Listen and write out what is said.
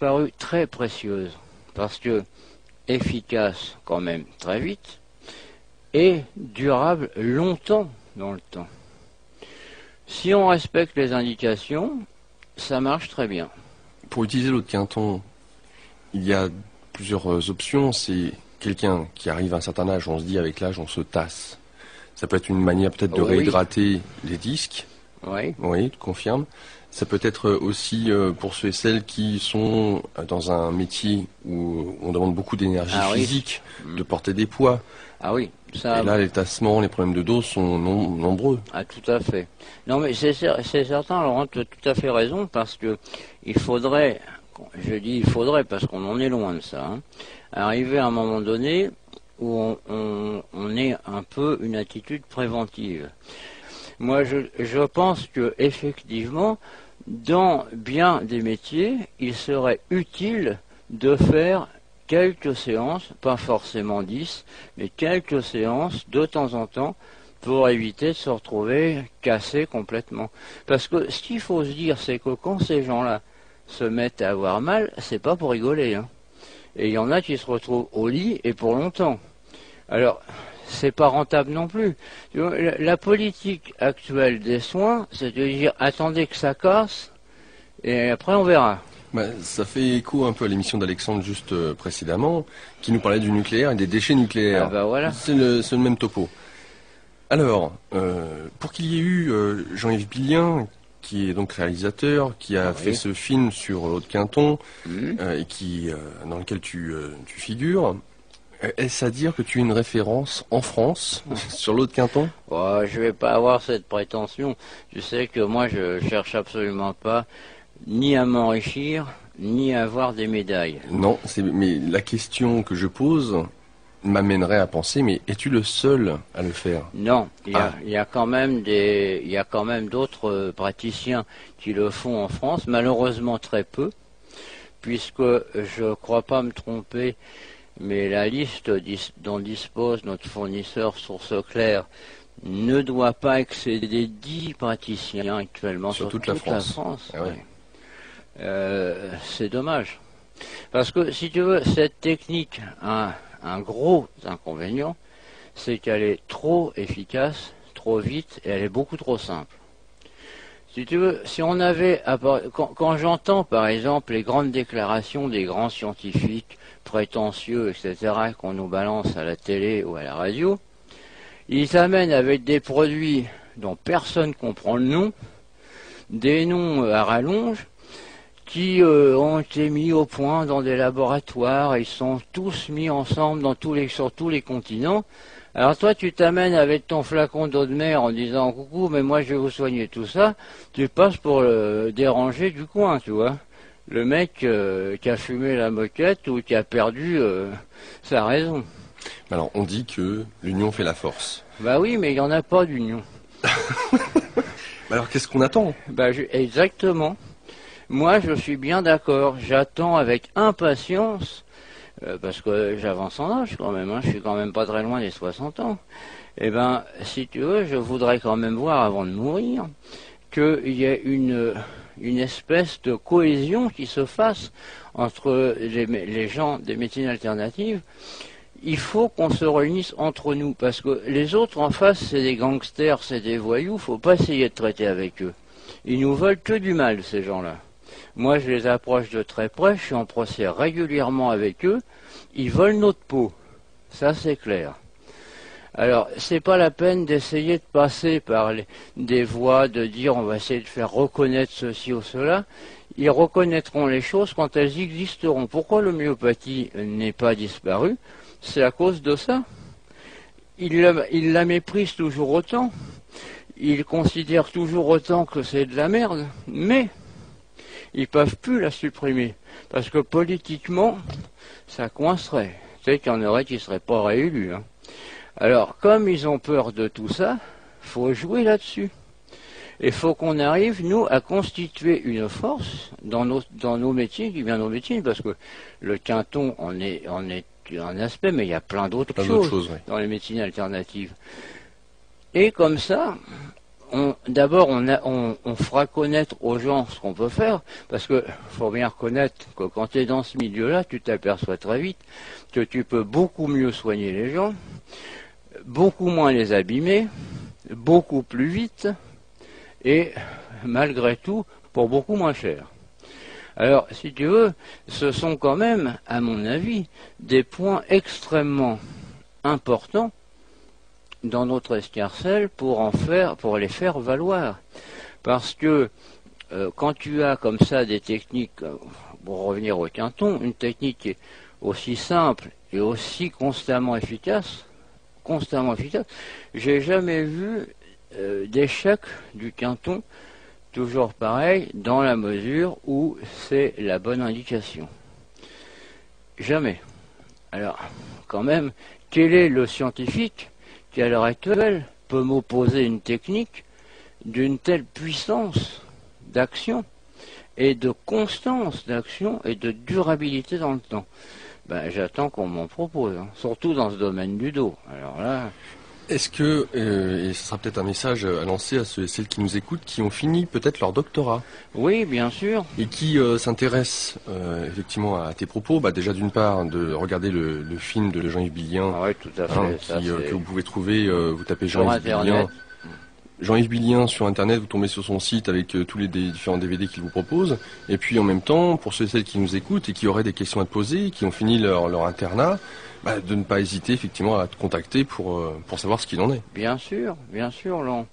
paru très précieuse, parce que efficace quand même très vite, et durable longtemps dans le temps. Si on respecte les indications, ça marche très bien. Pour utiliser l'eau de Quinton, il y a plusieurs options. C'est quelqu'un qui arrive à un certain âge, on se dit avec l'âge on se tasse. Ça peut être une manière peut-être de réhydrater les disques. Oui. Oui, tu confirmes. Ça peut être aussi pour ceux et celles qui sont dans un métier où on demande beaucoup d'énergie physique, de porter des poids. Ah oui. Ça... Et là, les tassements, les problèmes de dos sont nombreux. Ah, tout à fait. Non, mais c'est certain, Laurent, tu as tout à fait raison, parce que il faudrait, je dis il faudrait parce qu'on en est loin de ça, hein, arriver à un moment donné où on ait un peu une attitude préventive. Moi, je pense que effectivement, dans bien des métiers, il serait utile de faire quelques séances, pas forcément 10, mais quelques séances de temps en temps pour éviter de se retrouver cassé complètement. Parce que ce qu'il faut se dire, c'est que quand ces gens-là se mettent à avoir mal, c'est pas pour rigoler, hein. Et il y en a qui se retrouvent au lit et pour longtemps. Alors, c'est pas rentable non plus. La politique actuelle des soins, c'est de dire attendez que ça casse et après on verra. Ça fait écho un peu à l'émission d'Alexandre juste précédemment, qui nous parlait du nucléaire et des déchets nucléaires. Ah bah voilà. C'est le même topo. Alors, pour qu'il y ait eu Jean-Yves Billien, qui est donc réalisateur, qui a fait ce film sur l'eau de Quinton, et dans lequel tu figures, est-ce à dire que tu es une référence en France sur l'eau de Quinton? Oh, je vais pas avoir cette prétention. Je sais que moi, je cherche absolument pas ni à m'enrichir, ni à avoir des médailles. Non, mais la question que je pose m'amènerait à penser, mais es-tu le seul à le faire? Non, il y a quand même d'autres praticiens qui le font en France, malheureusement très peu, puisque je crois pas me tromper, mais la liste dont dispose notre fournisseur Source Claire ne doit pas excéder 10 praticiens actuellement sur toute la France. Ah ouais. C'est dommage. Parce que, si tu veux, cette technique a un gros inconvénient, c'est qu'elle est trop efficace, trop vite, et elle est beaucoup trop simple. Si tu veux, si on avait... Quand j'entends, par exemple, les grandes déclarations des grands scientifiques prétentieux, etc., qu'on nous balance à la télé ou à la radio, ils amènent avec des produits dont personne comprend le nom, des noms à rallonge, qui ont été mis au point dans des laboratoires, ils sont tous mis ensemble sur tous les continents. Alors toi, tu t'amènes avec ton flacon d'eau de mer en disant « Coucou, mais moi je vais vous soigner tout ça », tu passes pour le déranger du coin, tu vois. Le mec qui a fumé la moquette ou qui a perdu sa raison. Alors, on dit que l'union fait la force. Bah oui, mais il n'y en a pas d'union. Alors, qu'est-ce qu'on attend? Exactement. Moi, je suis bien d'accord. J'attends avec impatience, parce que j'avance en âge quand même, hein, je suis quand même pas très loin des 60 ans. Eh ben, si tu veux, je voudrais quand même voir avant de mourir qu'il y ait une espèce de cohésion qui se fasse entre les gens des médecines alternatives. Il faut qu'on se réunisse entre nous, parce que les autres en face, c'est des gangsters, c'est des voyous, faut pas essayer de traiter avec eux. Ils nous veulent que du mal, ces gens-là. Moi, je les approche de très près, je suis en procès régulièrement avec eux, ils veulent notre peau. Ça, c'est clair. Alors, c'est pas la peine d'essayer de passer par des voies, de dire on va essayer de faire reconnaître ceci ou cela. Ils reconnaîtront les choses quand elles existeront. Pourquoi l'homéopathie n'est pas disparue? C'est à cause de ça. Ils la méprisent toujours autant. Ils considèrent toujours autant que c'est de la merde. Mais ils peuvent plus la supprimer. Parce que politiquement, ça coincerait. Tu sais qu'il y en aurait qui ne seraient pas réélus. Hein. Alors, comme ils ont peur de tout ça, faut jouer là-dessus. Il faut qu'on arrive, nous, à constituer une force dans nos métiers, qui vient de nos métiers, parce que le Quinton en est un aspect, mais il y a plein d'autres choses oui, dans les médecines alternatives. Et comme ça, d'abord, on fera connaître aux gens ce qu'on peut faire, parce que faut bien reconnaître que quand tu es dans ce milieu-là, tu t'aperçois très vite que tu peux beaucoup mieux soigner les gens, beaucoup moins les abîmer, beaucoup plus vite, et malgré tout, pour beaucoup moins cher. Alors, si tu veux, ce sont quand même, à mon avis, des points extrêmement importants dans notre escarcelle pour les faire valoir. Parce que quand tu as comme ça des techniques, pour revenir au quinton, une technique qui est aussi simple et aussi constamment efficace, j'ai jamais vu d'échec du quinton toujours pareil dans la mesure où c'est la bonne indication. Jamais. Alors, quand même, quel est le scientifique qui, à l'heure actuelle, peut m'opposer une technique d'une telle puissance d'action et de constance d'action et de durabilité dans le temps? Ben, j'attends qu'on m'en propose, hein, surtout dans ce domaine du dos. Alors là... Est-ce que, et ce sera peut-être un message à lancer à ceux et celles qui nous écoutent, qui ont fini peut-être leur doctorat? Oui, bien sûr. Et qui s'intéressent effectivement à tes propos, bah, déjà d'une part de regarder le film de Jean-Yves Billien, oui, tout à fait, que vous pouvez trouver, vous tapez Jean-Yves Billien. Jean-Yves Billien sur Internet, vous tombez sur son site avec tous les différents DVD qu'il vous propose. Et puis en même temps, pour ceux et celles qui nous écoutent et qui auraient des questions à te poser, qui ont fini leur internat, bah, de ne pas hésiter effectivement à te contacter pour savoir ce qu'il en est. Bien sûr, Laurent.